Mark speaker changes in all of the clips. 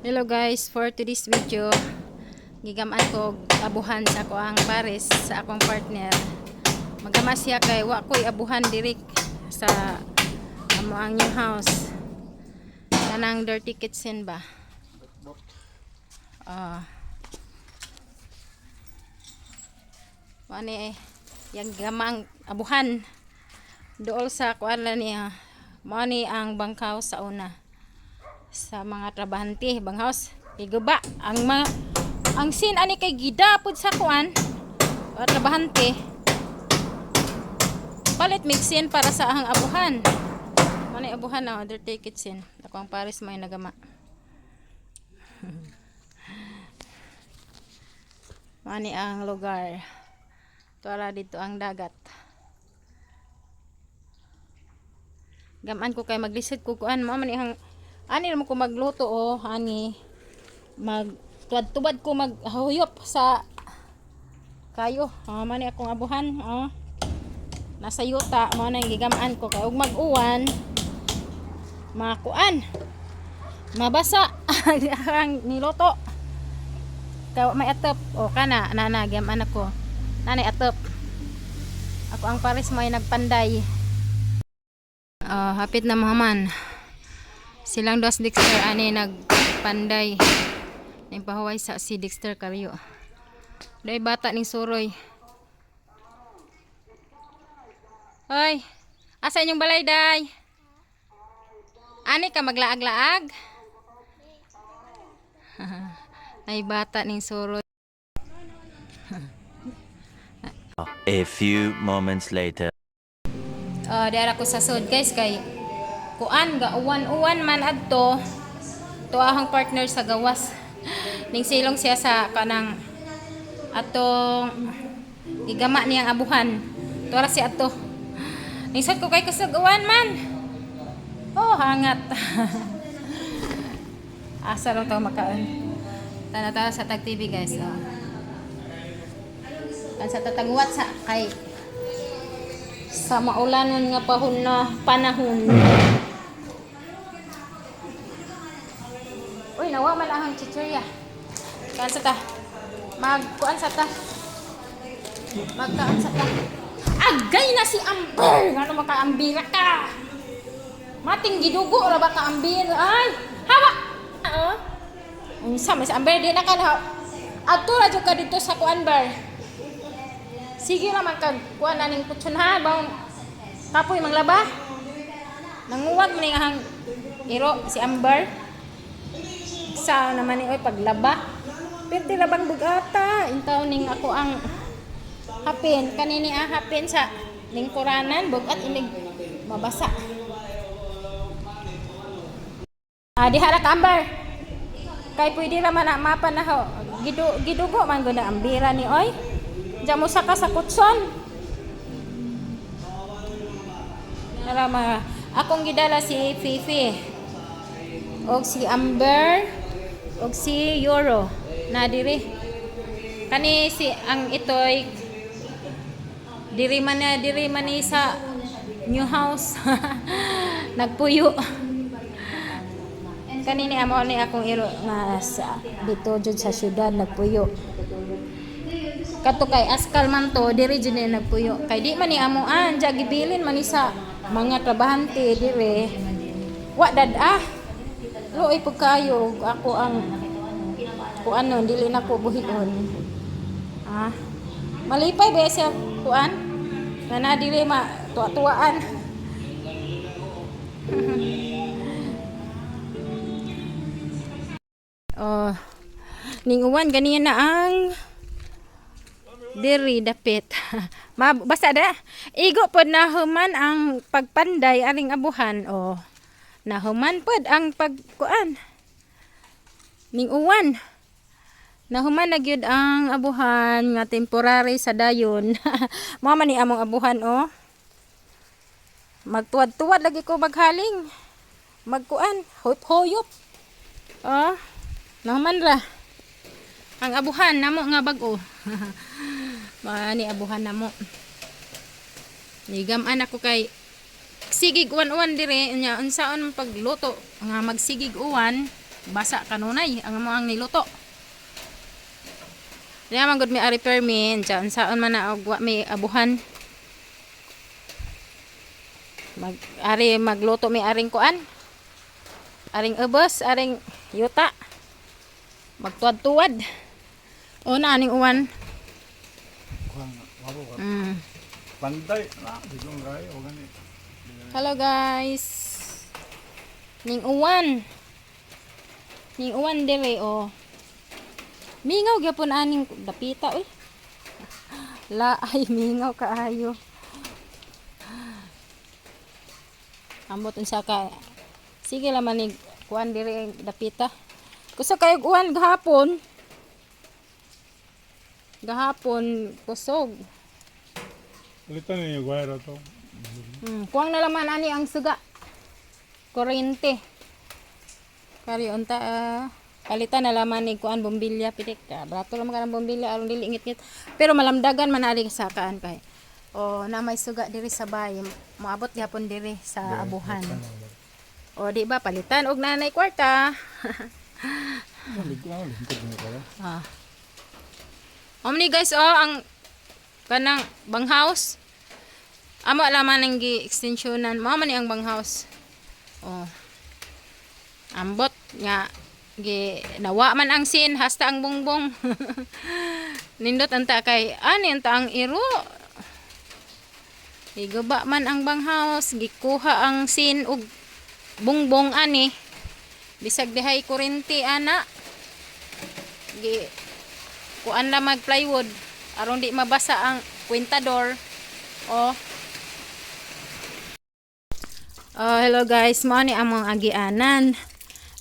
Speaker 1: Hello guys, for today's video gigamaan ko abuhan sa ako ang pares sa akong partner. Magama siya kay wa ko'y abuhan direk sa amo ang new house kanang dirty kitchen ba. Mani yang gamang abuhan dool sa kuan niya. Mani ang bangkaw sa una sa mga trabahante banghaus iguba ang sin ani kay gidapod sa kuan trabahante palit mixin para sa ahang abuhan manay abuhan na other take it sin ako ang pares may nagama mani ang lugar tuara dito ang dagat gaman ko kay maglisod ko kuan mo man ang ani naman ko magluto ani magtuwad-tuwad ko maghuyop sa kayo mani akong abuhan nasa yuta mo na gigamaan ko kay ug mag-uwan makuan mabasa ang niluto kay may atop kana nana gigamaan ako nanay atop ako ang pares may nagpanday hapit na mahaman silang dos Dexter ani nagpanday ning pahuway sa si Dexter karyo day bata ning suroy. Hoy, asa inyong balay day? Ani ka maglaag-laag? Ay bata ning suroy.
Speaker 2: A few moments later.
Speaker 1: Diara ko sa sud guys kay kuan ga uwan-uwan man adto to ahang partner sa gawas ning silong siya sa kanang atong igama niyang abuhan tuara si ato ning sad ko kay kasagawan man hangat asa lang taw makaon tana sa Tag TV guys kan sa tatagwat sa kay sa maulanon nga panahon. Uy, nawa man ang chichirya. Kaan sa ta? Magkuan sa ta? Magkaan sa ta? Agay na si Amber! Ano makaambira ka? Mating gidugo ra ba ka Amber? Ay! Hawa! Unsa may si Amber di na ka na. Adto ra jud ka dito sa kuan bar. Sige naman kag kuan na ning putson ha bang kapoy manglaba. Nanguwag man ning ahang iro si Amber. Sa naman ni oy paglaba. Perti labang bugata. Intaw ning ako ang hapin kanini hapin sa lingkuranan bugat inig mabasa. Diha ra ka Amber. Kay pwede ra man na mapanaho. Gidugo man gud ang ambira ni oy. Diyan mo sa kutson. Narama, akong gidala si Fifi. Og si Amber. Og si Euro. Na diri. Kani si ang itoy. Diri man ni sa new house. Nagpuyo. Kanini amo ni akong iro na sa dito jud sa syudad nagpuyo. Kato kay askal man to diri jud ni nagpuyo kay di man ni amo anja gibilin man ni sa mga trabahante dire wa dad luoy pud kayo ako ang kuan dili na ko buhigon malipay ba siya kuan na dili tuwa-tuwaan ning uwan ganiya na ang diri dapit. Basta da. Igo pod nahuman ang pagpanday aring abuhan nahuman pod ang pagkuan. Ning uwan. Nahuman na gyud ang abuhan nga temporary sa dayon. Mao man ni among abuhan Magtuwad-tuwad lagi ko maghaling. Magkuan, hoyop. Nahuman ra. Ang abuhan namo nga bag-o. Ni abuhan namo. Nigaman ako kay sigig uwan-uwan dire nya unsaon pagluto nga magsigig uwan basa kanunay ang amo ang niluto. Diya man gud mi ari permin, diyan saon man na og wa may abuhan. Magluto mi aring kuan. Aring ubos, aring yuta. Magtuwad-tuwad. O na aning uwan.
Speaker 3: Panday na, bigong gay o gani.
Speaker 1: Hello guys. Ning uwan. Ning uwan dire oh. Mingaw gyapon aning dapita oy. La ay mingaw kaayo. Ambot unsa ka. Sige la manig kuan dire dapita. Kusa kay uwan gahapon. Gahapon kusog.
Speaker 3: Litan ni guayra to.
Speaker 1: Kuwang na laman ani ang suga. Kuryente. Kari unta palitan na laman ni kuan bombilya pitik ka. Brato lang ka ng bombilya aron dili ngit-ngit. Pero malamdagan man ali sa kaan kay. O na may suga diri sa bay. Moabot gyapon diri sa abuhan. O di ba palitan og nanay kwarta. Ah. Omni guys ang kanang banghouse. Amo laman ng gi-extensionan. Mao man ni ang banghouse. Oh. Ambot nga nawa man ang sin hasta ang bongbong. Nindot anta kay ani anta ang iro. Igaba man ang banghouse, gikuha ang sin og bongbong ani. Bisag dihay kuryente ana. Kuan na mag plywood aron di mabasa ang kwintador. Oh. Hello guys, mo ni among agianan.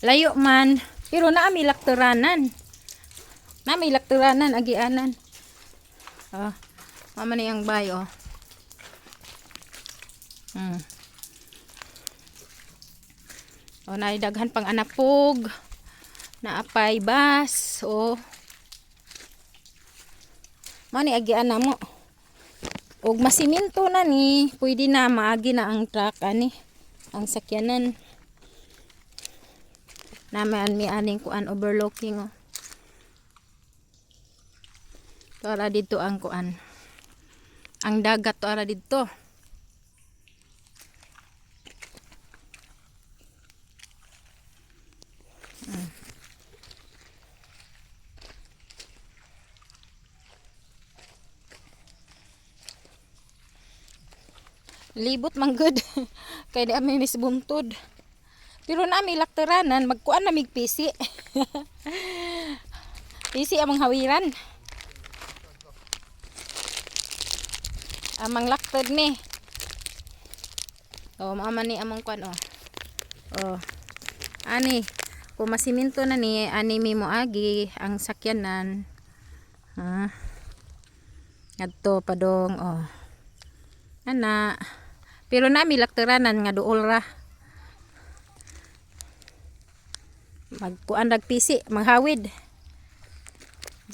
Speaker 1: Layo man, pero naami lakturanan. Naami lakturanan agianan. Mama ni ang bayo. Naidaghan pang anapog. Naapay bas. Mani agiana mo. Og masiminto na ni, pwede na maagi na ang truck ani. Ang sakyanan. Naman mi aning kuan overlooking oh. Para dito ang kuan. Ang dagat to ara dito. Libot man good. Kay di ami misbuntod. Pero nami lakturanan magkuan na mig pisi. Pisi among hawiran. Amang laktod ni. Mama ni among kuan Ani kung masiminto na ni ani mi moagi ang sakyanan. Adto padong ana. Pero nami lakturanan nga duol ra. Magkuan dag pisi, manghawid.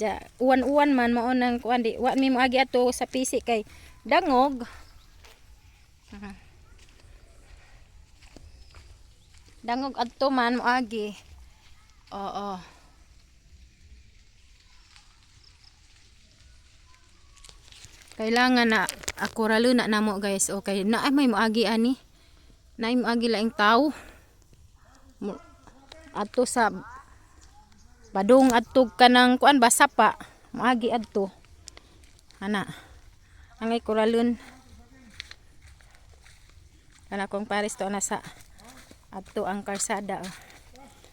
Speaker 1: Ja, uwan-uwan man mao nang kuan di. Wa mi moagi ato sa pisi kay dangog. Dangog adto man moagi. Oo. Kailangan na ako ralo na namo guys. Okay, na may moagi ani. Na may moagi laing tao. Adto sa padung adto kanang kuan basa pa. Moagi adto. Ana. Angay koralon. Kana kong pares to na sa adto ang karsada.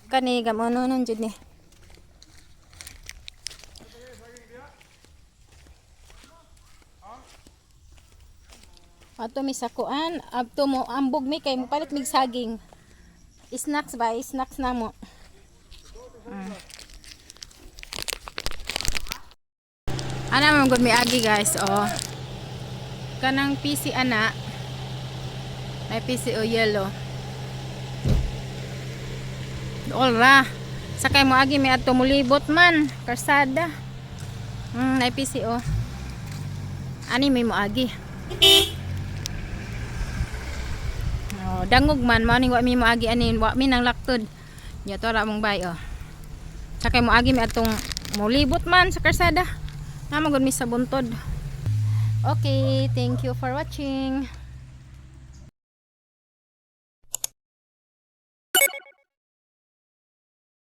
Speaker 1: Kani gamonon jud ni. Ato mi sa kuan, abto mo ambog mi kay palit mig saging. Snacks ba, snacks na mo. Ana man gud mi agi guys, kanang PC ana. May PC yellow. Dool ra. Sakay mo agi mi adto mulibot man, karsada. May PC Ani may mo agi. Dangog man mo ning wa mi moagi ani wa mi nang laktod Ya to ra mong bay oh. Sakay mo agi mi atong molibot man sa karsada. Na magud mi sa buntod. Okay, thank you for watching.